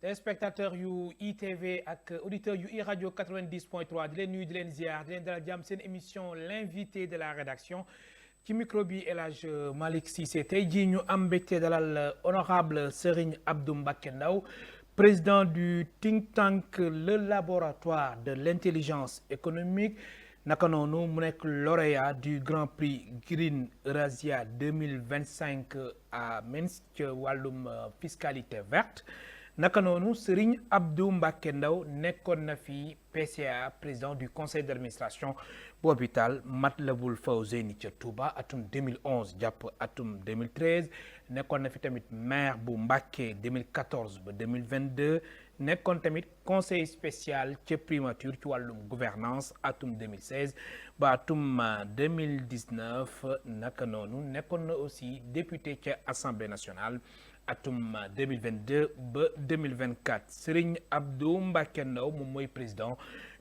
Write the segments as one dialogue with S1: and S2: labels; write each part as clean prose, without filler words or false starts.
S1: téléspectateurs yu ITV ak auditeurs yu iRadio 90.3 di leen nuyu di leen ziar di leen dalal jàmm seen émission l'invité de la rédaction ci micro bi El Hadj Malick Cissé tey jii ñu am mbégte dalal honorable Serigne Abdou Mbacké Ndao président du think tank le laboratoire de l'intelligence économique naka noonu mu nekk lauréat du Grand Prix Green Eurasia 2025 à Minsk ci wàllum fiscalité verte naka noonu Serigne Abdou Mbacké Ndao nekkoon na fi PCA président du conseil d'administration bu hôpital Matlaboul Fawzeyni ca Touba atum 2011 jàpp atum 2013 nekkoon na fi tamit maire bu Mbacké 2014 ba 2022 nekkoon tamit conseil spécial ca primature ci wàllum gouvernance atum 2016 ba atum 2019 naka noonu nekkoon na aussi député ca assemblée nationale atum 2022 ba 2024 Serigne Abdou Mbacké Ndao moom mooy président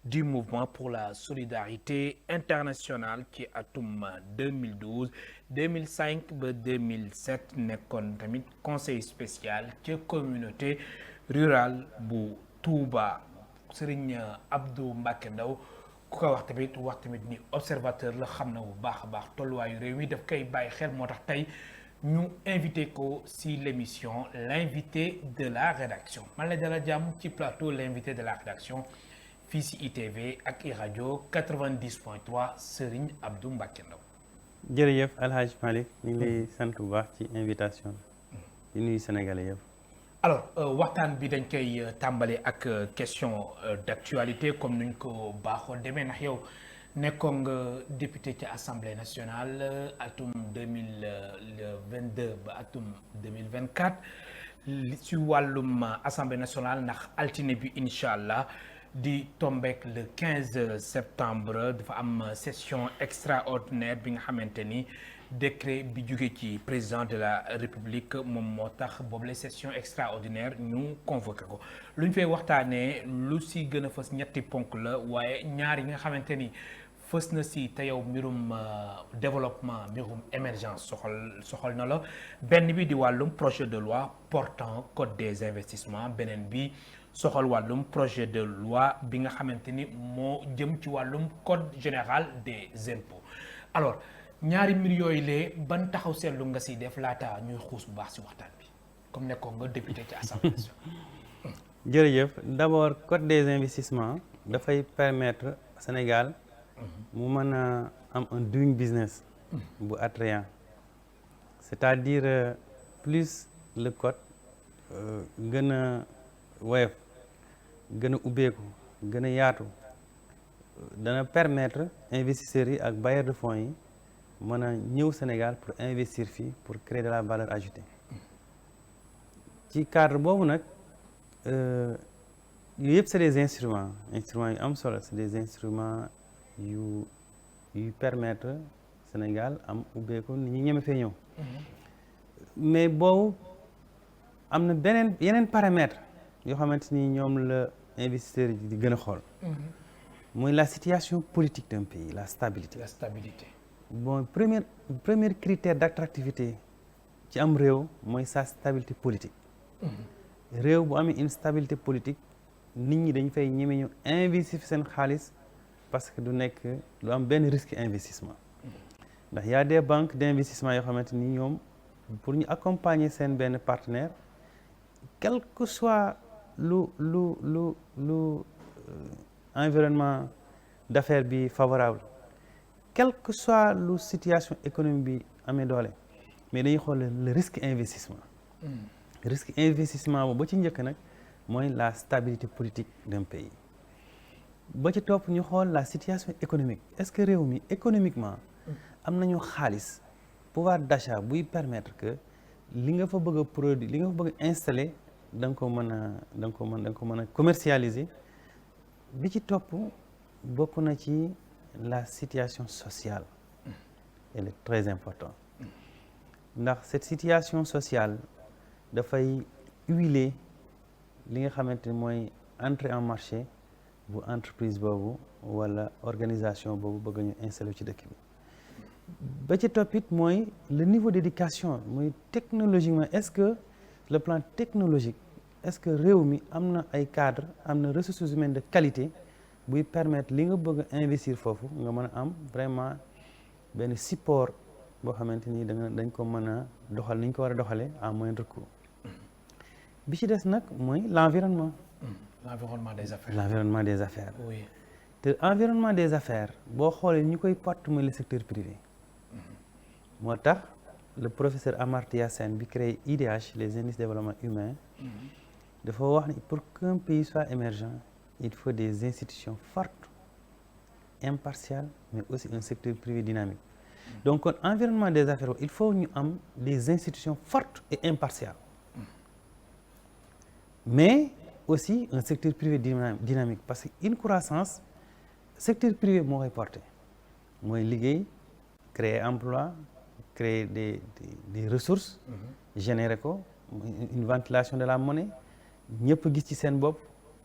S1: du mouvement pour la solidarité internationale ci atum 2012 2005 ba 2007 nekkoon tamit conseil spécial ci communauté rurale bu Touba Serigne Abdou Mbacké Ndao ku ko wax tamit ni observateur la xam na bu baax a baax tolluwaayu réew mi daf koy bàyyi xel moo tax tey ñu invité ko si l'émission l'invité de la rédaction man la dalal jàmm ci plateau l'invité de la rédaction fii si ITV ak iRadio 90.3 Serigne Abdou Mbacké Ndao
S2: jërëjëf El Hadj Malick ñu ngi lay sant bu baax ci invitation di nuyu Sénégalais yëpp.
S1: alors waxtaan bi dañ koy tàmbale ak question d'actualité comme nuñ ko baaxoo demee ndax yow nekkoon nga député ci assemblée nationale atum 2022 ba atum 2024 ci wàllum assemblée nationale ndax altine bi incha allah di tombeek le 15 septembre dafa am session extraordinaire bi nga xamante ni décret bi jóge ci président de la république moom moo tax boobu la session extraordinaire ñu convoqué ko lu ñu fay waxtaanee lu si gën a fës ñetti ponk la waaye ñaar yi nga xamante ni fës na si te yow mbirum développement mbirum émergence soxal na la benn bi di wàllum projet de loi portant code des investissements beneen bi soxal wàllum projet de loi bi nga xamante ni moo jëm ci wàllum code général des impôts alors ñaari mbir yooyu lee ban taxaw seetlu nga si def laata ñuy xuus bu baax si waxtaan bi comme nekkoon nga député ci assemblée nationale.
S2: jërëjëf d'abord code des investissements dafay permettre Sénégal mu mën a am un doing business bu attrayant c'est-à-dire plus le code gën a woyof gën a ubbeeku gën a yaatu dana permettre investisseurs yi ak bailleurs de fonds yi mën a ñëw Sénégal pour investir fii pour créer de la valeur ajoutée ci cadre boobu nag yooyu yëpp c'est des instruments yu am solo c'est des instruments yu permettre Sénégal am ubbeeku nit ñi ñeme fee ñëw mais boobu am na yeneen paramètres yoo xamante ni ñoom la investisseurs yi di gën a xool mooy la situation politique d'un pays la stabilité bon premier critère d'attractivité ci am réew mooy sa stabilité politique réew bu amee une stabilité politique nit ñi dañu fay ñeme ñu investir seen xaalis parce que du am benn risque investissement ndax y a des banques d'investissement yoo xamante ni ñoom pour ñu accompagner seen benn partenaire quel que soit lu environnement d'affaires bi favorable quel que soit lu situation économique bi amee doole mais dañuy xool le risque investissement risque investissement boobu ba ci njëkk nag mooy la stabilité politique d'un pays ba ci topp ñu xool la situation économique est-ce que réew mi économiquement am nañu xaalis pouvoir d'achat buy permettre que li nga fa bëgg a produire li nga fa bëgg a installer da nga ko mën a commercialiser bi ci topp bokk na ci la situation sociale elle est très importante ndax cette situation sociale dafay huiler li nga xamante ni mooy entrée en marché bu entreprise boobu wala organisation boobu bëgg ñu installer ci dëkk bi ba ci toppit mooy le niveau d'éducation mooy technologiquement est-ce que le plan technologique est-ce que réew mi am na ay cadre am na ressources humaines de qualité buy permettre li nga bëgg a investir foofu nga mën a am vraiment benn support boo xamante ni dañ ko mën a doxal ni ñu ko war a doxalee à moindre coût. bi ci des nag mooy l'environnement.
S1: L'environnement des affaires.
S2: L'environnement des affaires.
S1: Oui.
S2: te environnement des affaires boo xoolee ñu koy porte mooy le secteur privé. moo tax le professeur Amartya Sen bi créé IDH les indices de développement humain. dafa wax ni pour qu'un pays soit émergent il faut des institutions fortes impartiales mais aussi un secteur privé dynamique. donc kon environnement des affaires il faut ñu am des institutions fortes et impartiales. mais aussi un secteur privé dynamique parce que une croissance secteur privé moo koy porté mooy liggéey créer emploi créer des ressources. générer ko une ventilation de la monnaie ñëpp gis ci seen bopp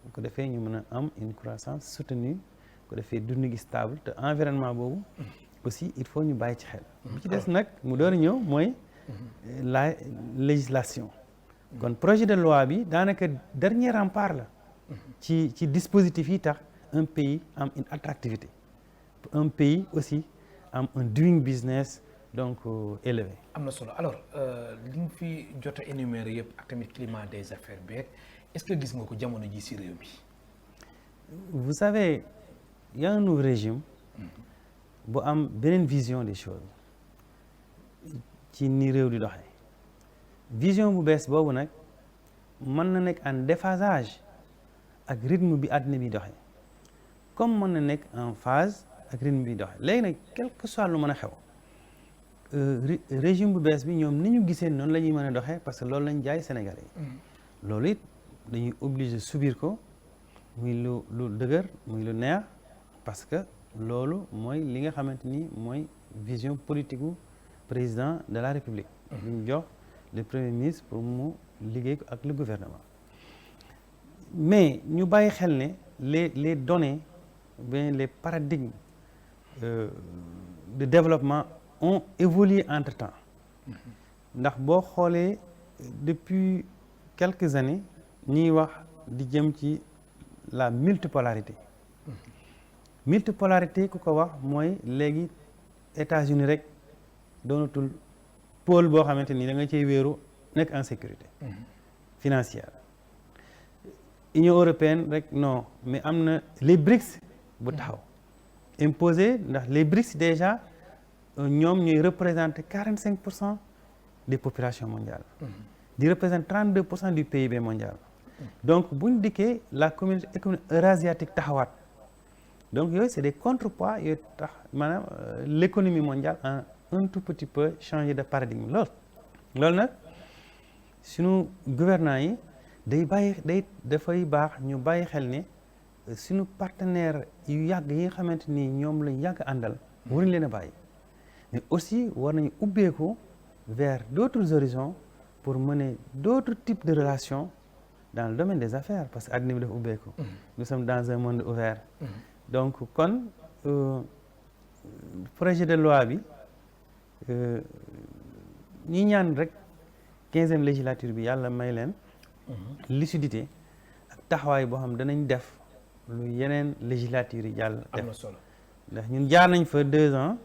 S2: bu ko defee ñu mën a am une croissance soutenue bu ko defee dund gi stable te environnement boobu aussi il faut ñu bàyyi ci xel. bi ci des nag mu door a ñëw mooy la législation. kon projet de loi bi daanaka dernier rempart la. ci dispositif yi tax un pays am une attractivité un pays aussi am un doing business donc élevé.
S1: am na solo alors li nga fi jot a énuméré yëpp ak tamit climat des affaires beeg est-ce que gis nga ko jamono ji ci réew mi.
S2: vous savez il y a un nouveau régime bu am beneen vision des choses ci ni réew di doxee vision bu bees boobu nag mën na nekk en déphasage ak rythme bi àddina bi doxee comme mën na nekk en phase ak rythme bi doxee léegi nag quel que soit lu mën a xew régime bu bees bi ñoom ni ñu gisee noonu la ñuy mën a doxee parce que loolu lañ jaay Sénégalais yi. loolu it dañuy obligé subir ko muy lu dëgër muy lu neex parce que loolu mooy li nga xamante ni mooy vision politique gu président de la République. li ñu jox le premier ministre pour mu liggéey ko ak le gouvernement. mais ñu bàyyi xel ne les données bien les paradigmes de développement ont évolué entre-temps. ndax boo xoolee depuis quelques années ñuy wax di jëm ci la multipolarité. multipolarité ku ko wax mooy léegi États-Unis rek doonatul pôle boo xamante ni da nga cay wéeru nekk en sécurité financière. Union européenne rek non mais am na les BRICS bu taxaw imposé ndax les BRICS déjà ñoom ñooy représenter 45% des populations mondiales. di représenter 32% du PIB mondial. donc bu ñu dikkee la communauté économique eurasiatique taxawaat donc yooyu c'est des contrepoids yooyu tax maanaam l'économie mondiale a un tout petit peu changé de paradigme loolu nag suñu gouvernants yi dafay baax ñu bàyyi xel ne suñu partenaire yu yàgg yi nga xamante ni ñoom lañ yàgg àndal waruñ leen a bàyyi mais aussi war nañu ubbeeku vers d'autres horizons pour mener d'autres types de relations dans le domaine des affaires parce que àddina bi dafa ubbeeku. nous sommes dans un monde ouvert. donc kon projet de loi bi ñi ñaan rek 15e législature bi yàlla may leen. lucidité ak taxawaay boo xam danañ def lu yeneen législature yi jàll def.
S1: am na solo
S2: ndax ñun jaar nañ fa 2 ans.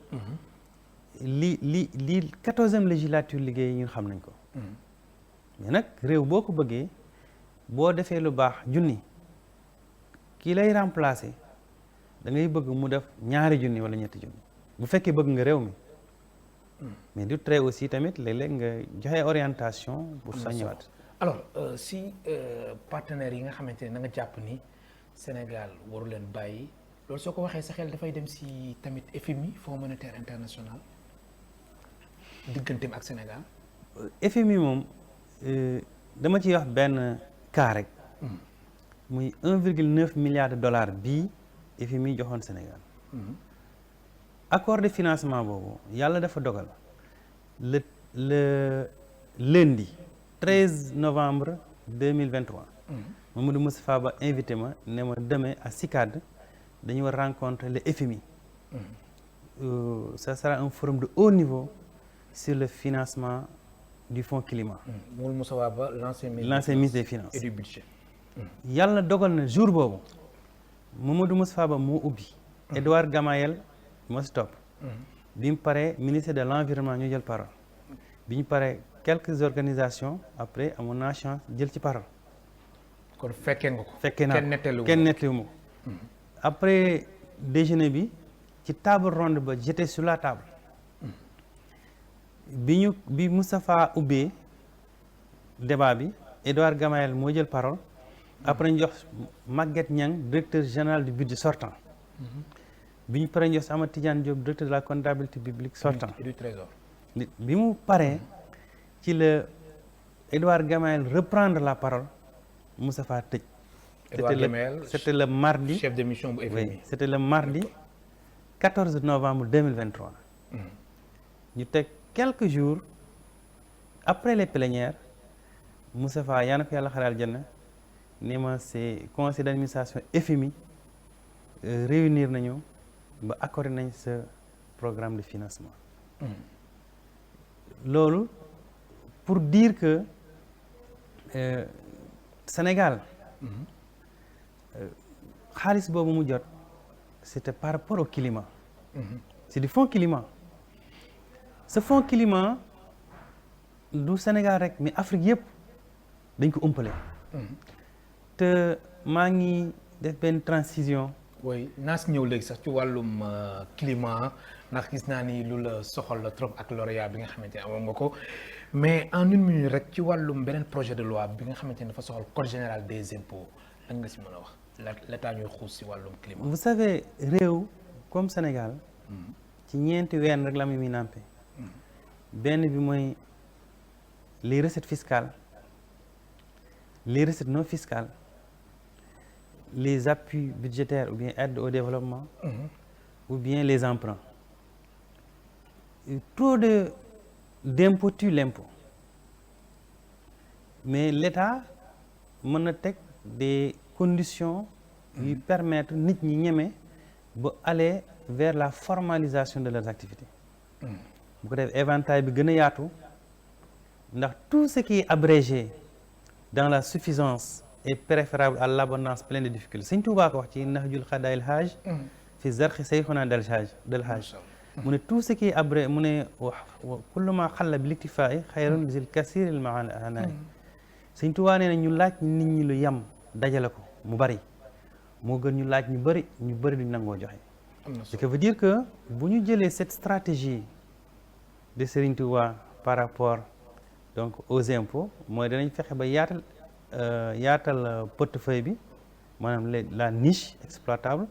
S2: li 14e législature liggéey ñun xam nañ ko. mais nag réew boo ko bëggee boo defee lu baax junni kii lay remplacer da ngay bëgg mu def ñaari junni wala ñetti junni bu fekkee bëgg nga réew mi. mais du trait aussi tamit léeg-léeg nga joxe orientation pour sa ñëwaat.
S1: alors si partenaires yi nga xamante ne na nga jàpp ni Sénégal waru leen bàyyi loolu soo ko waxee sa xel dafay dem si tamit FMI Fonds monétaire international digganteem ak Sénégal.
S2: FMI moom dama ciy wax benn cas rek. muy 1,9 milliard de dollars bii FMI joxoon Sénégal. accord de financement boobu yàlla dafa dogal le lundi 13 novembre 2023. Mamadou Moustapha Ba invité ma ne ma demain à CICAD dañu war rencontrer le FMI. Ça sera un forum de haut niveau sur le financement du fonds climat.
S1: Moul Moussa Waba l'ancien
S2: ministre des finances
S1: et du budget.
S2: yàlla dogal na jour boobu Mamadou Moustapha Ba moo ubbi. Edouard Gamayel moo si topp. bi mu paree ministère de l'environnement ñu jël parole. bi ñu paree quelques organisations après amoon naa chance jël ci parole.
S1: kon fekkee nga ko.
S2: fekkee naa ko kenn nettaliwu ma ko. après déjeuner bi ci table ronde ba j'étais sur la table. bi Moustapha ubbee débat bi Edouard Gamayel moo jël parole. après ñu jox Maguette Niang directeur général du budget sortant. bi ñu paree ñu jox Amath Tidiane Diop directeur de la comptabilité publique sortant.
S1: et du trésor.
S2: bi mu paree ci la Edouard Gamayel reprendre la parole Moustapha tëj.
S1: Edouard Gamayel
S2: c'était le mardi
S1: chef de mission bu FMI.
S2: oui c'était le mardi 14 novembre 2023. ñu teg quelques jours après les plénières Moustapha yaa na ko yàlla xaral jënn ni ma c'est conseil d'administration FMI réunir nañu ba accordé nañ ce programme de financement. loolu pour dire que Sénégal xaalis boobu mu jot c'était par rapport au climat. c'est du fonds climat. ce fonds climat du Sénégal rek mais Afrique yëpp dañ ko umpale. te maa ngi def benn transition.
S1: oui naa si ñëw léegi sax ci wàllum climat ndax gis naa ni lu la soxal la trop ak lauréat bi nga xamante ne amoon nga ko mais en une minute rek ci wàllum beneen projet de loi bi nga xamante ne dafa soxal code général des impôts lan nga si mën a wax l'état ñuy xuus si wàllum climat.
S2: vous savez réew comme Sénégal. ci ñeenti ween rek la muy nàmpe. benn bi mooy les recettes fiscales les recettes non fiscales. les appuis budgétaires ou bien aide au développement. Ou bien les emprunts. Trop d'impôt tue l'impôt. Mais l'État mën na teg des conditions qui permettent nit ñi ñeme ba aller vers la formalisation de leurs activités. bu ko def éventail bi gën a yaatu ndax tout ce qui est abrégé dans la suffisance est préférable à l'abondance pleine de difficultés. Sëñ Tuubaa ko wax ci Nahjul Qadaa'il Haaj fi zarxi sayxuna del haaj mu ne tout ce qui est abrégé mu ne wa kullu ma xalla bi liktifaa'i xayrun zil kasiril maanaay. Sëñ Tuubaa nee na ñu laaj nit ñi lu yam dajale ko mu bari moo gën ñu laaj ñu bëri duñ nangoo joxe. ce qui veut dire que bu ñu jëlee cette stratégie de Serigne Touba par rapport donc aux impôts mooy danañ fexe ba yaatal portefeuille bi maanaam la niche exploitable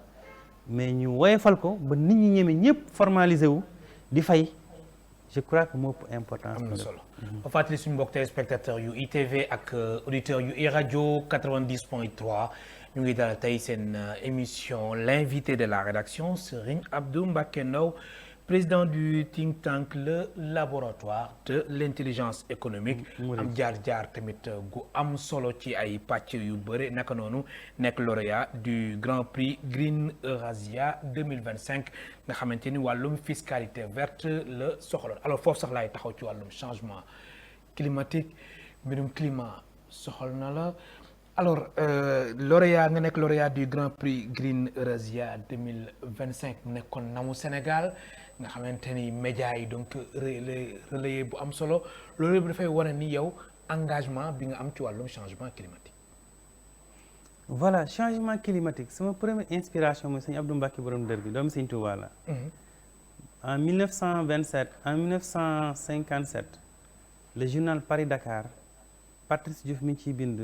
S2: mais ñu woyefal ko ba nit ñi ñeme ñëpp formaliser wu di fay je crois que moo ëpp importance.
S1: am na solo ba fàttali suñu mbokk téléspectateurs yu ITV ak auditeurs yu iRadio 90.3 ñu ngi dalal tey seen émission l'invité de la rédaction Serigne Abdou Mbacké Ndao président du think tank le laboratoire de l'intelligence économique. am jaar-jaar tamit gu am solo ci ay pàcc yu bëri naka noonu nekk lauréat du Grand Prix Green Eurasia 2025 nga xamante ni wàllum fiscalité verte la soxaloon alors foofu sax laay taxaw ci wàllum changement climatique mbirum climat soxal na la alors lauréat nga nekk lauréat du Grand Prix Green Eurasia 2025 mu nekkoon namu Sénégal nga xamante ni médias yi donc relayé bu am solo loolu yëpp dafay wane ni yow engagement bi nga am ci wàllum changement climatique.
S2: voilà changement climatique sama première inspiration mooy sëñ Abdou Mbacké borom dër bi doomu sëñ Touba la. en 1957 le journal Paris-Dakar Patrice Diouf mi ngi ciy bind.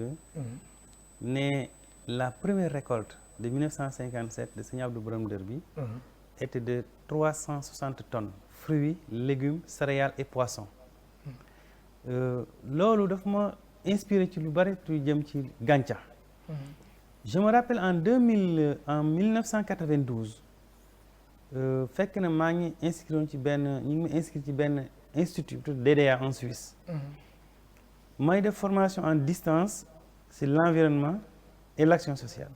S2: ne la première récolte de 1957 de sëñ Abdou borom dër bi. était de 360 tonnes fruits, légumes, céréales et poissons. loolu daf ma inspiré ci lu bari tu jëm ci gàncax. je me rappelle en 1992 fekk na maa ngi inscrit ci benn ñu ngi ma inscrit ci benn institut DDA en Suisse. may def formation en distance sur l'environnement et l'action sociale.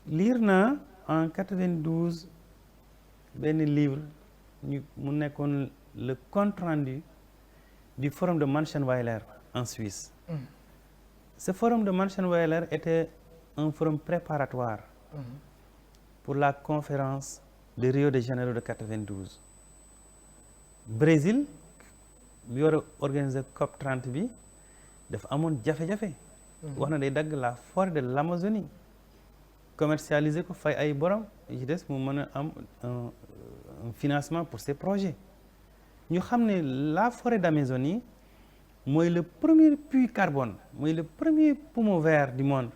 S2: Lire naa en 92 benn livre mu nekkoon le compte rendu du forum de Manchtenweiler en Suisse. Ce forum de Manchtenweiler était un forum préparatoire pour la conférence de Rio de Janeiro de 92. Brésil bi war a organiser COP 30 bi dafa amoon jafe-jafe. wax na day dagg la forêt de l'Amazonie commercialiser ko fay ay borom yi ci des mu mën a am un financement pour ces projets. ñu xam ne la forêt d'Amazonie mooy le premier puits carbone mooy le premier poumon vert du monde.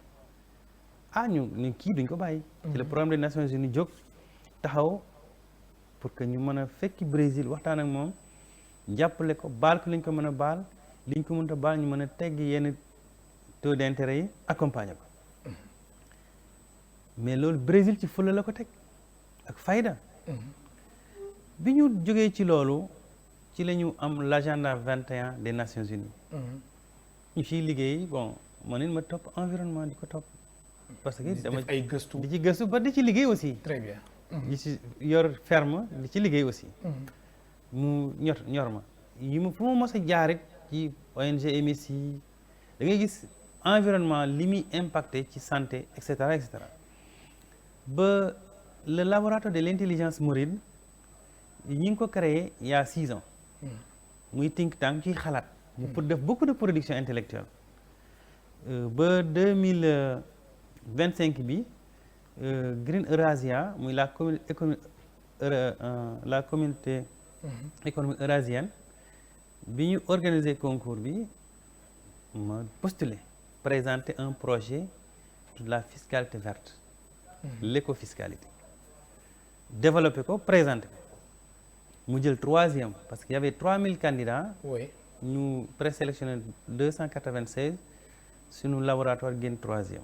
S2: ñu kii duñ ko bàyyi. ci le programme des Nations Unies jóg taxaw pour que ñu mën a fekki Brésil waxtaan ak moom jàppale ko baal ko liñ ko mën a baal liñ ko mënta baal ñu mën a tegg yenn taux d'intérêt yi accompagner ko. mais loolu Brésil ci fulla la ko teg ak fayda. bi ñu jógee ci loolu ci la ñu am l'agenda 21 des Nations Unies. ñu ciy liggéey bon man it ma topp environnement di ko topp. parce que dama
S1: ay gëstu
S2: di ci gëstu ba di ci liggéey aussi.
S1: très bien.
S2: di ci yor ferme di ci liggéey aussi. mu ñor ma yi mu fu ma mos a jaarit ci ONG MSI da ngay gis environnement li muy impacté ci santé et cetera et cetera ba le laboratoire de l'intelligence marine ñi ngi ko créé il y a 6 ans. muy think tank ciy xalaat. pour def beaucoup de production intellectuelle ba 2025 bi Green Eurasia muy la communauté économique eurasienne bi ñu organiser concours bi ma postuler présenter un projet de la fiscalité verte. L'écofiscalité. développer ko présenter ko mu jël 3e parce qu'il y avait 3000 candidats.
S1: oui
S2: ñu présélectionné 296 suñu laboratoire génn 3e.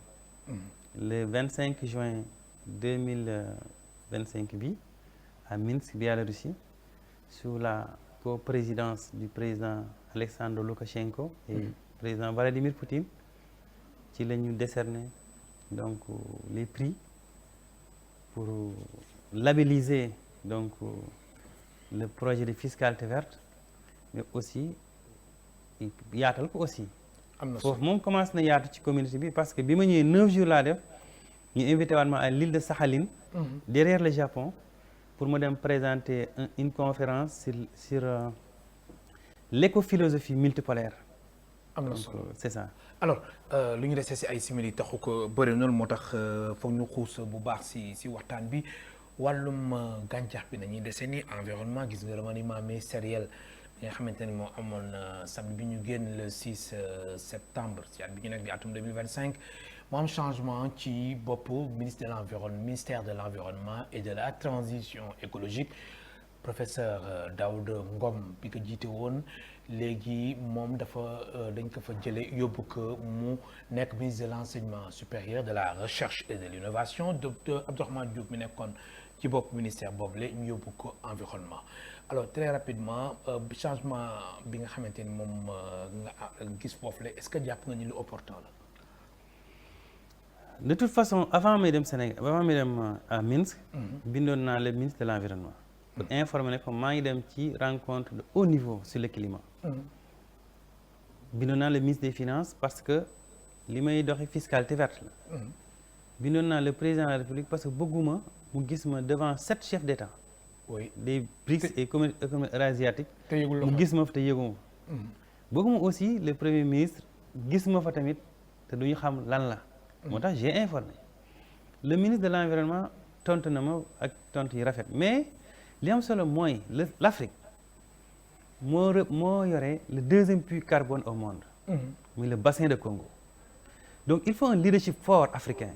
S2: le 25 juin 2025 bi à Minsk Biélorussie sous la co-présidence du président Alexandre Loukachenko et président Vladimir Poutine ci la ñu décerner donc les prix pour labelliser donc le projet de fiscalité verte mais aussi yaatal ko aussi.
S1: am na
S2: foofu moom commencé na yaatu ci communauté bi parce que bi ma ñëwee 9 jours laa def ñu invité waat ma à l'île de Sakhaline. derrière le Japon pour ma dem présenter une conférence sur l'écophilosophie multipolaire.
S1: am na solo
S2: c'est ça.
S1: alors lu ñu desee si ay simili taxu ko bëri noonu moo tax foog ñu xuus bu baax si waxtaan bi wàllum gàncax bi nañuy dese ni environnement gis nga remaniement ministériel bi nga xamante ni moo amoon samedi bi ñu génn le 6 septembre ci at bi ñu nekk di atum 2025 mu am changement ci boppu ministère de l'environnement et de la transition écologique professeur Daouda Ngom bi ko jiite woon léegi moom dañ ko fa jëlee yóbbu ko mu nekk ministre de l'enseignement supérieur de la recherche et de l'innovation docteur Abdourahmane Diouf mi nekkoon ci bopp ministère boobu la ñu yóbbu ko environnement alors très rapidement changement bi nga xamante ni moom nga gis foofu la est-ce que jàpp nga ni lu opportun la.
S2: de toute façon avant may dem Sénégal avant may dem à Minsk. bindoon naa le ministre de l'environnement. pour informer ne ko maa ngi dem ci rencontre de haut niveau sur le climat. bindoon naa le ministre des finances parce que li may doxi fiscalité verte la. bindoon naa le président de la République parce que bëgguma mu gis ma devant 7 chefs d'État.
S1: oui
S2: des BRICS et communauté économique eurasiatique.
S1: te yëgul
S2: mu gis ma fa te yëguma. bëgguma aussi le premier ministre gis ma fa tamit te duñu xam lan la. moo tax j'ai informé le ministre de l'environnement tontu na ma ak tontu yi rafet mais li am solo mooy l'Afrique moo yore le 2e puits carbone au monde. muy le bassin de Congo. donc il faut un leadership fort africain.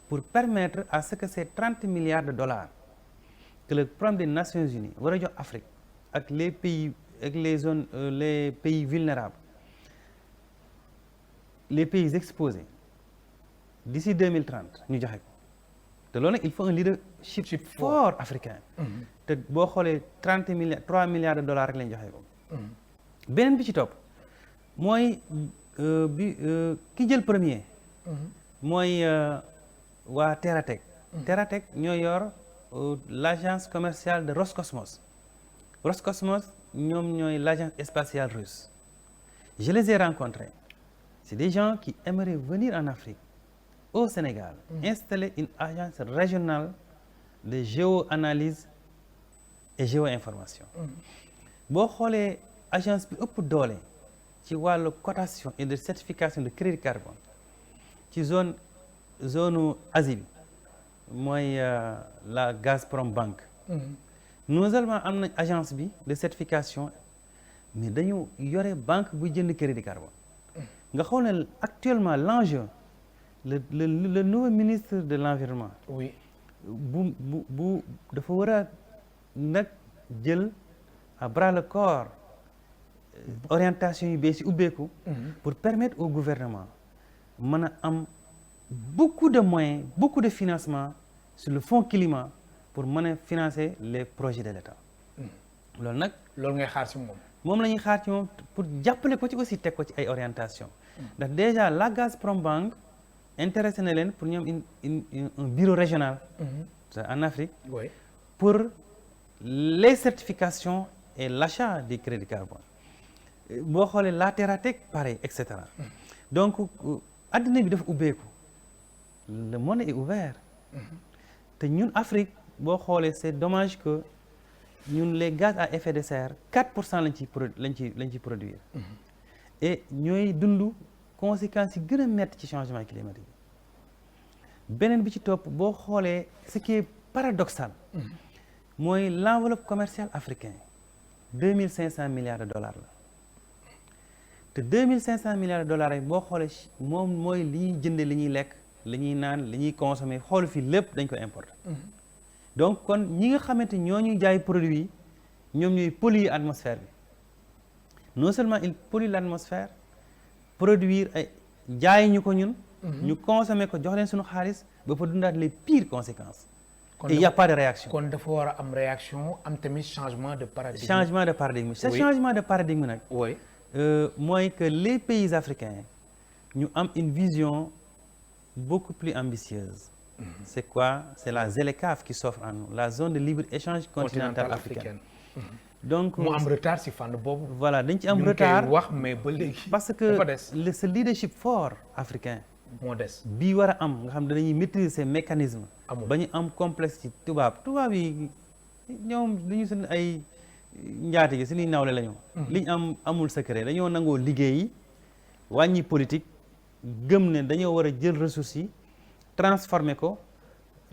S2: pour permettre à ce que ces 30 milliards de dollars que le programme des Nations Unies war a jox Afrique ak les pays ak les zones les pays vulnérables les pays exposés d'ici 2030 ñu joxe ko te loolu nag il faut un leadership fort africain. te boo xoolee 3 milliards de dollars rek lañ joxe ko. beneen bi ci topp mooy ki jël premier. mooy waa Terratec. Terratec ñoo yor l'agence commerciale de Roscosmos. Roscosmos ñoom ñooy l'agence spatiale russe je les ai rencontrés c'est des gens qui aimeraient venir en Afrique au Sénégal installer une agence régionale de géo-analyse et géo-information boo xoolee agence bi ëpp doole ci wàllu cotation et de certification de crédit carbone ci zone Asie bi mooy la Gazprom Bank non seulement am nañ agence bi de certification mais dañu yore banque buy jënd crédit carbone nga xool ne actuellement l'enjeu le nouveau ministre de l'environnement
S1: oui
S2: bu dafa war a nag jël à bras le corps orientation yu bees yi ubbeeku pour permettre au gouvernement mën a am beaucoup de moyens beaucoup de financement sur le fonds climat pour mën a financer les projets de l'État loolu nag
S1: loolu ngay xaar ci
S2: moom la ñuy xaar ci moom pour jàppale ko ci aussi teg ko ci ay orientation ndax déjà la Gazprom Bank intéressé na leen pour ñoom un bureau régional en Afrique pour les certifications et l'achat du crédit carbone boo xoolee la Terratec pareil et cetera donc addina bi dafa ubbeeku le monde est ouvert te ñun Afrique boo xoolee c'est dommage que ñun les gaz à effet de serre 4% lañ ciy produire et ñooy dund conséquences yi gën a métti ci changement climatique beneen bi ci topp boo xoolee ce qui est paradoxal mooy l'enveloppe commerciale africaine 2500 milliards de dollars la te 2500 milliards de dollars yi boo xoolee moom mooy li ñuy jënde li ñuy lekk li ñuy naan li ñuy consommer xool fii lépp dañ ko importer donc kon ñi nga xamante ñoo ñuy jaay produit yi ñoom ñooy polluer atmosphère bi non seulement il pollue l'atmosphère produire ay jaay ñu ko ñun ñu consommer ko jox leen suñu xaalis ba fa dundaat les pires conséquences et il y a pas de réaction
S1: kon dafa war a am réaction am tamit changement de paradigme
S2: ce changement de paradigme nag
S1: oui
S2: mooy que les pays africains ñu am une vision beaucoup plus ambitieuse c'est quoi c'est la ZLECAf qui s'offre à nous la zone de libre-échange continentale africaine donc
S1: mu am retard ci fànn boobu
S2: voilà dañ ci am retard
S1: wax mais ba léegi
S2: parce que ce leadership fort africain
S1: moo des
S2: bii war a am nga xam dañuy maîtriser ces mécanismes ba ñu am complexe ci tubaab yi ñoom dañu seen ay njaati gi suñuy nawle la ñu li ñu am amul secret dañoo nangoo liggéey wàññi politique gëm ne dañoo war a jël ressources yi transformer ko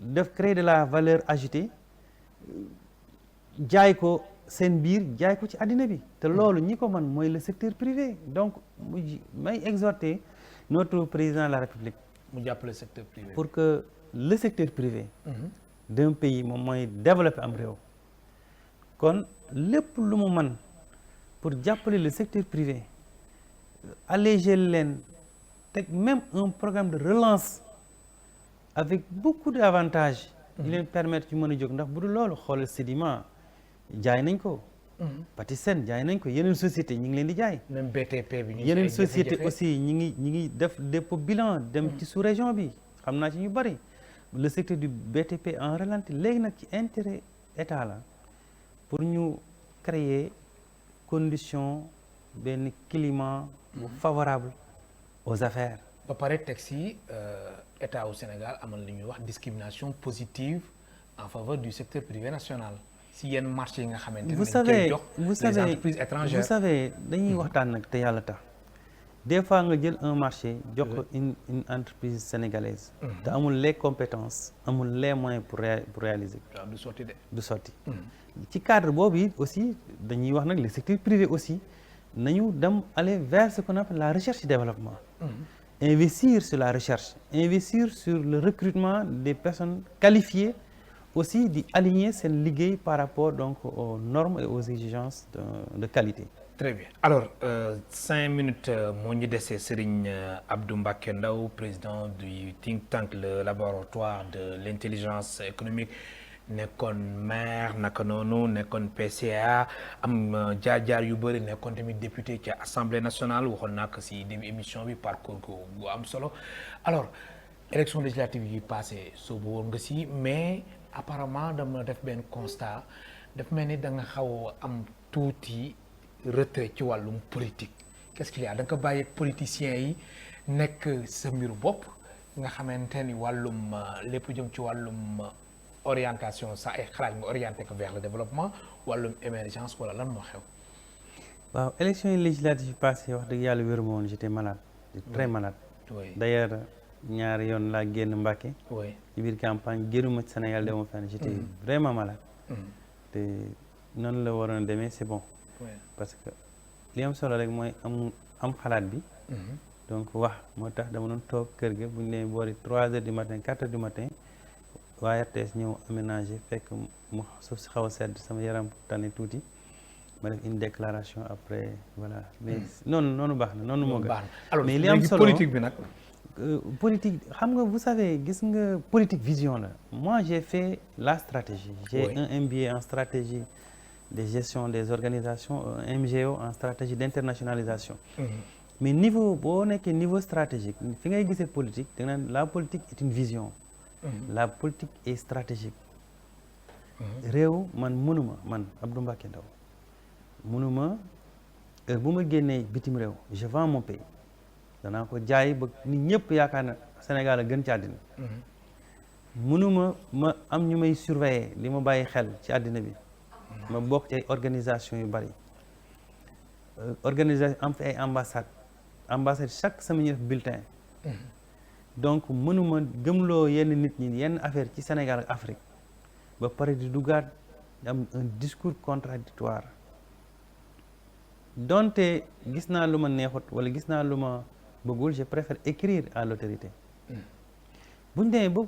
S2: def créer de la valeur ajoutée jaay ko seen biir jaay ko ci àddina bi te loolu ñi ko mën mooy le secteur privé donc may exhorter notre président de la République
S1: mu jàppale secteur privé
S2: pour que le secteur privé d'un pays moom mooy développer am réew kon lépp lu mu mën pour jàppale le secteur privé alléger leen teg même un programme de relance avec beaucoup d'avantages yi leen permettre ñu mën a jóg ndax bu dul loolu xoolal Sedima jaay nañ ko Patisen jaay nañ ko yeneen société ñi ngi leen di jaay
S1: même BTP bi
S2: yeneen société aussi ñi ngi def dépôt bilan dem ci sous-région bi xam naa ci ñu bari le secteur du BTP en ralenti léegi nag ci intérêt état la pour ñu créer condition benn climat favorable aux affaires
S1: ba pare teg si état au Sénégal amal li ñuy wax discrimination positive en faveur du secteur privé national si yenn marché yi nga xamante ne dañ koy jox les entreprises étrangères
S2: vous savez dañuy waxtaan nag te yàlla tax des fois nga jël un marché jox ko une entreprise sénégalaise te amul les compétences amul les moyens pour réaliser
S1: du sotti de
S2: du sotti ci cadre boobu it aussi dañuy wax nag le secteur privé aussi nañu dem aller vers ce qu'on appelle la recherche et développement investir sur la recherche investir sur le recrutement des personnes qualifiées aussi di aligner seen liggéey par rapport donc aux normes et aux exigences de qualité.
S1: Très bien alors 5 minutes moo ñu desee Serigne Abdou Mbacké Ndao président du think tank le laboratoire de l'intelligence économique nekkoon maire naka noonu nekkoon PCA am jaar-jaar yu bëri nekkoon tamit député ci assemblée nationale waxoon naa ko si début émission bi parcours gu am solo alors élection législative yi passé soobu woon nga si mais apparemment dama def benn constat daf mel ni da nga xaw a am tuuti retrait ci wàllum politique qu'est-ce qu'il y a da nga ko bàyyi ak politiciens yi nekk sa mbiru bopp nga xamante ni wàllum lépp jëm ci wàllum orientation sa ay xalaat nga orienté ko vers le développement wàllum émergence wala lan moo xew.
S2: waaw élection yi législative passé wax dëgg yàlla wéru ma woon j'étais malade très malade.
S1: oui
S2: d'ailleurs ñaari yoon laa génn Mbacké.
S1: oui
S2: ci biir campagne génnuma ci Sénégal dema fenn j'étais vraiment malade. te noonu la waroon a demee c'est bon. parce que li am solo rek mooy am xalaat bi. donc wax moo tax dama doon toog kër ga bu ñu leen boori 3 heures du matin 4 heures du matin waa RTS ñëw aménagé fekk mu suuf si xaw a sedd sama yaram tane tuuti ma def une déclaration après voilà mais noonu baax na noonu moo gën.
S1: alors
S2: mais li am solo
S1: politique bi nag.
S2: politique xam nga vous savez gis nga politique vision la moi j'ai fait la stratégie. j'ai un MBA en stratégie de gestion des organisations un MGO en stratégie d'internationalisation. mais niveau boo nekkee niveau stratégique fi ngay gisee politique da nga naan la politique est une vision. la politique est stratégique. réew man Abdou Mbacké Ndao mënuma heure bu ma génnee bitim réew je vends mon pays danaa ko jaay ba nit ñëpp yaakaar na Sénégal a gën ci àddina. mënuma ma am ñu may surveiller li ma bàyyi xel ci àddina bi. ma bokk ci ay organisation yu bari organisation am fi ay ambassade chaque semaine ñu def bulletin. donc mënuma gëmloo yenn nit ñi yenn affaire ci Sénégal ak Afrique ba pare di duggaat am un discours contradictoire donte gis naa lu ma neexut wala gis naa lu ma bëggul je préfère écrire à l'autorité. buñ demee ba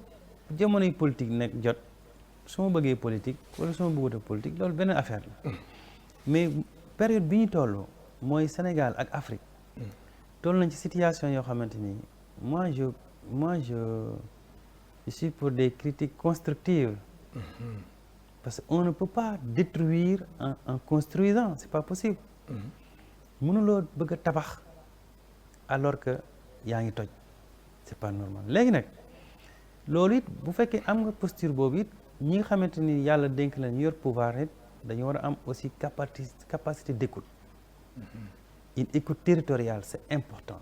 S2: jamonoy politique nekk jot su ma bëggee politique wala su ma bëggut a politique loolu beneen affaire la. mais période bi ñu toll mooy Sénégal ak Afrique. toll nañ ci situation yoo xamante ni moi je suis pour des critiques constructives. parce qu'on ne peut pas détruire en construisant c'est pas possible. mënuloo bëgg a tabax alors que yaa ngi toj c'est pas normal léegi nag loolu it bu fekkee am nga posture boobu it ñi nga xamante ni yàlla dénk la ñu yor pouvoir it dañu war a am aussi capacité d'écoute. une écoute territoriale c'est important.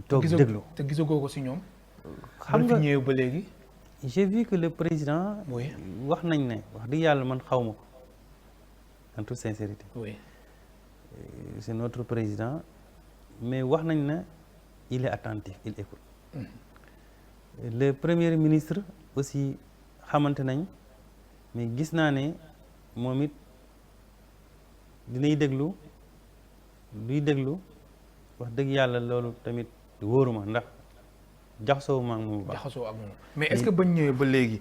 S2: toog déglu
S1: te gisagoo ko ci ñoom.
S2: xam nga
S1: fi ñëwee ba léegi.
S2: j'ai vu que le président.
S1: oui
S2: wax nañ ne wax dëgg yàlla man xaw ma ko en toute sincérité.
S1: oui
S2: c'est notre président mais wax nañ ne il est attentif il écoute. le premier ministre aussi xamante nañ mais gis naa ne moom it dinay déglu luy déglu wax dëgg yàlla loolu tamit wóoruma ndax jaxasoo ma ak moom bu baax.
S1: jaxasoo ak moom mais est-ce que bañ ñëwee ba léegi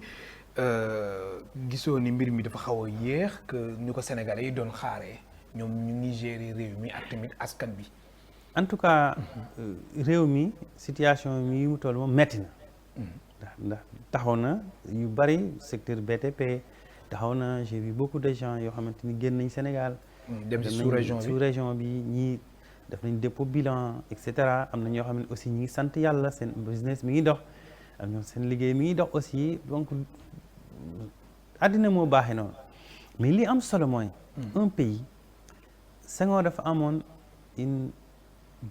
S1: gisoo ni mbir mi dafa xaw a yéex que ñu ko Sénégalais yi doon xaaree ñoom ñu ngi gérer réew mi ak tamit askan bi.
S2: en tout cas réew mi situation mi mu toll moom metti na. ndax taxaw na yu bari secteur BTP taxaw na j'ai vu beaucoup de gens yoo xamante ni génn nañ Sénégal.
S1: dem ci sous-région
S2: bi ñii def nañ dépôt bilan et cetera am na ñoo xam ne aussi ñi ngi sant yàlla seen business mi ngi dox am ñoom seen liggéey mi ngi dox aussi donc àddina moo baaxee noonu mais li am solo mooy. un pays Senghor dafa amoon une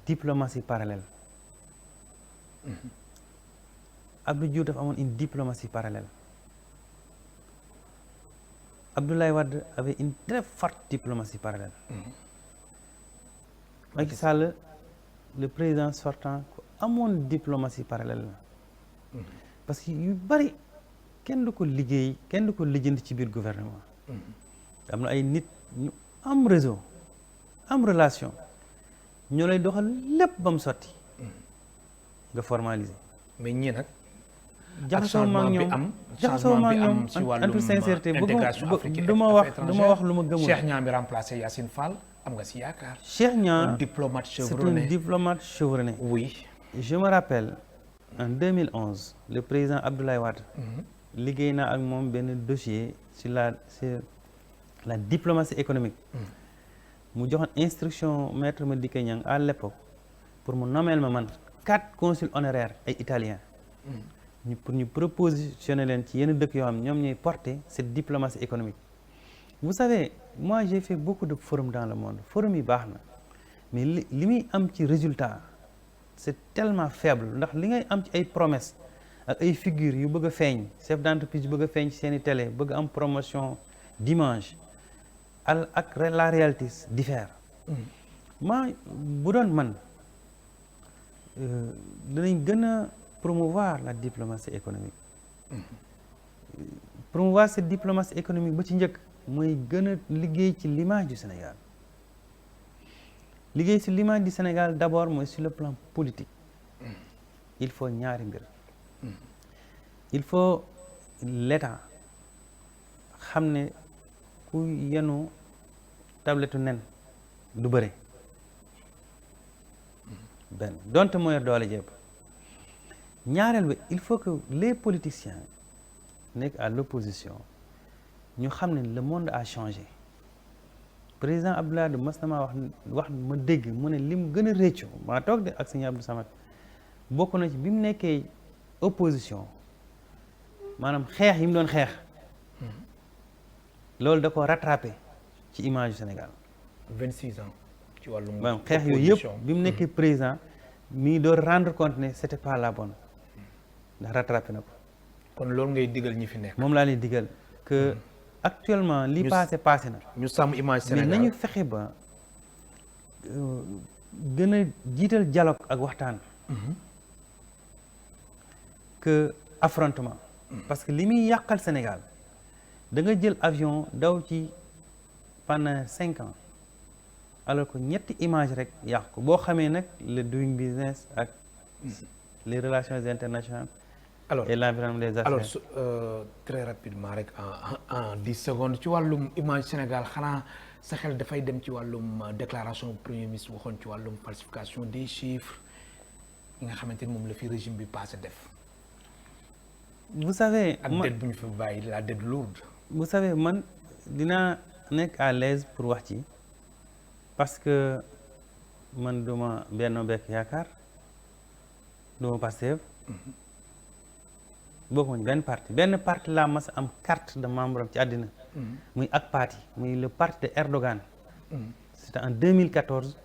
S2: diplomatie parallèle. Abdou Diouf dafa amoon une diplomatie parallèle. Abdoulaye Wade avait une très forte diplomatie parallèle. Macky Sall le président sortant ku amoon diplomatie parallèle la. parce que yu bari kenn du ko liggéey kenn du ko lijjanti ci biir gouvernement. am na ay nit ñu am réseau am relation ñoo lay doxal lépp ba mu sotti nga formaliser.
S1: mais ñii nag.
S2: jaxasoo ma ak ñoom jaxasoo ma ak ñoom en toute sincérité du ma wax lu ma gëmul.
S1: Cheikh Niang bi remplacé Yacine Fall am nga si yaakaar.
S2: Cheikh Niang
S1: diplomate
S2: c'est
S1: chevronné.
S2: un diplomate chevronné.
S1: oui.
S2: je me rappelle en 2011 le président Abdoulaye Wade. liggéey naa ak moom benn dossier sur la diplomatie économique. mu joxoon instruction maître Madické Niang à l'époque pour mu nommer ma man 4 consuls honoraires ay italiens. pour ñu propositionner leen ci yenn dëkk yoo xam ñoom ñooy porter cette diplomatie économique. vous savez moi j'ai fait beaucoup de forums dans le monde forum yi baax na mais li muy am ci résultat c'est tellement faible ndax li ngay am ci ay promesses ak ay figures yu bëgg a feeñ chef d'entreprise yu bëgg a feeñ ci seeni télé bëgg am promotion d'image ak la réalité diffère. ma bu doon man danañ gën a promouvoir la diplomatie économique. Promouvoir cette diplomatie économique ba ci njëkk mooy gën a liggéey ci l'image du Sénégal. liggéey ci l'image du Sénégal d'abord mooy sur le plan politique. il faut ñaari mbir. il faut l'État xam ne ku yenu tabletu nen du bëre. benn donte mooy doole jépp ñaareel bi il faut que les politiciens nekk à l'opposition ñu xam ne le monde a changé président Abdoulaye Wade mas na maa wax ma dégg mu ne lim gën a réccu maa toog de ak Serigne Abdou Samad bokk na ci bi mu nekkee opposition maanaam xeex yi mu doon xeex loolu da ko rattrapé ci image du Sénégal
S1: 26 ans ci wàllum
S2: maanaam xeex yooyu yëpp bi mu nekkee président mi ngi doon rendre compte ne c'était pas la bonne ndax rattrapé na ko.
S1: kon loolu ngay digal ñi fi nekk.
S2: moom laa leen digal que actuellement li passé na.
S1: ñu sàmm image Sénégal
S2: mais nañu fexe ba gën a jiital dialogue ak waxtaan. que affrontement. parce que li muy yàqal Sénégal da nga jël avion daw ci pendant 5 ans. alors que ñetti image rek yàq ko boo xamee nag le doing business ak les relations internationales.
S1: alors
S2: et l'environnement des affaires.
S1: alors très rapidement rek en 10 secondes ci wàllum image Sénégal xanaa sa xel dafay dem ci wàllum déclaration premier ministre waxoon ci wàllum falsification des chiffres yi nga xamante ni moom la fi régime bi passé def.
S2: vous savez
S1: ak dette bu ñu fi bàyyi la dette lourde.
S2: vous savez man dinaa nekk à l'aise pour wax ci. parce que man duma Benno Bokk Yaakaar duma Pastef bokkuma benn parti laa mas am carte de membre am ci àddina muy ak parti muy le parti de Erdogan c'était en 2014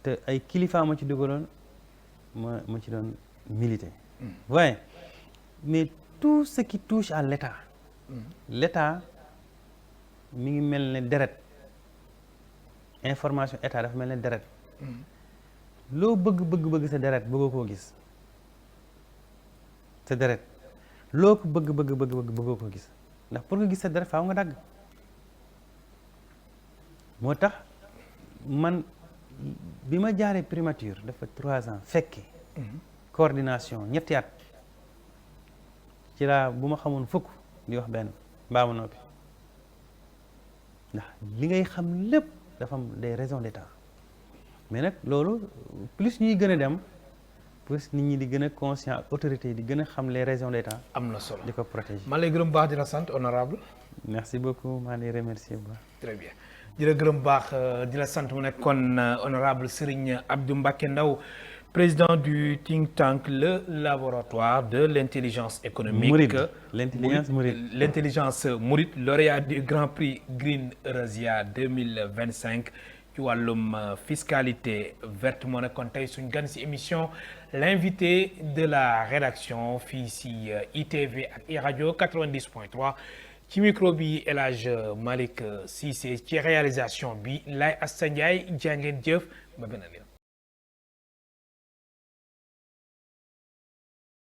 S2: te ay kilifa ma ci dugaloon ma ci doon militer voyez mais tout ce qui touche à l'État mi ngi mel ne deret information état dafa mel ne deret loo bëgg sa deret bëggoo koo gis sa deret loo ko bëgg bëggoo koo gis ndax pour nga gis sa deret faaw nga dagg moo tax man bi ma jaaree primature dafa 3 ans fekke coordination ñetti at ci laa bu ma xamoon fukk di wax benn mbaa ma noppi ndax li ngay xam lépp dafa am des raisons d'état mais nag loolu plus ñuy gën a dem plus nit ñi di gën a conscient ak autorités yi di gën a xam les raisons d'état.
S1: am na solo
S2: di ko protéger.
S1: maa lay gërëm baax di la sant honorable
S2: merci beaucoup maa lay remercier bu baax.
S1: très bien di la gërëm baax di la sant mu nekkoon honorable Serigne Abdou Mbacké Ndao président du think tank le laboratoire de l'intelligence économique.
S2: Mouride l'intelligence mouride.
S1: L'intelligence mouride lauréat du Grand Prix Green Eurasia 2025 ci wàllum fiscalité verte moo nekkoon tey suñ gan si émission l'invité de la rédaction fii si ITV ak iRadio 90.3 ci micro bi El Hadj Malick Cissé ci réalisation bi Laye Asta Ndiaye jaa ngeen jëf ba beneen yoon